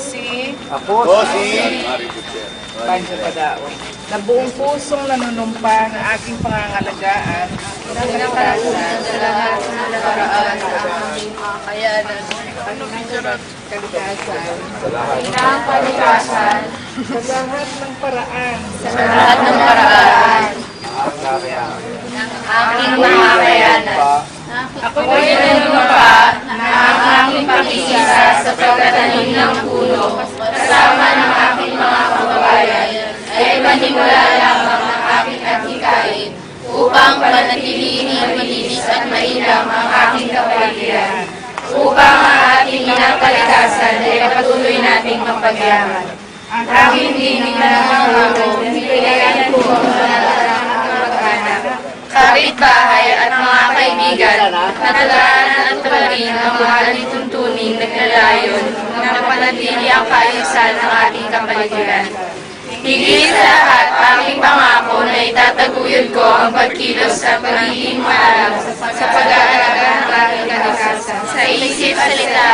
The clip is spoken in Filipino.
Ako si Banjo Padao, na buong pusong nanunumpa ng aking pangangalagaan ng kalikasan sa lahat ng nakaraan ng aming kakayanan, kalikasan, sa lahat ng paraan, ng aking mga kayanan. ako'y nanunumpa Na ang aking pakikisa sa pagtatanim ng puno kasama ng aking mga kababayan ay panimula lamang ng aking adhikain upang panatilihin malinis at mainam ang aking kapaligiran, upang ang ating inang kalikasan ay patuloy nating mapagyaman. Ang aking dinig na nangangako, hinihilayan ko ang mga kapitbahay at mga kaibigan na talaan at tumarin ang mga alituntuning naglalayon na panatili ang kaayusan ng ating kapaligiran. Higit sa lahat, aking pangako na itataguyod ko ang pagkilos sa pagiging maalam sa pag-aalaga ng ating kalikasan sa isip, salita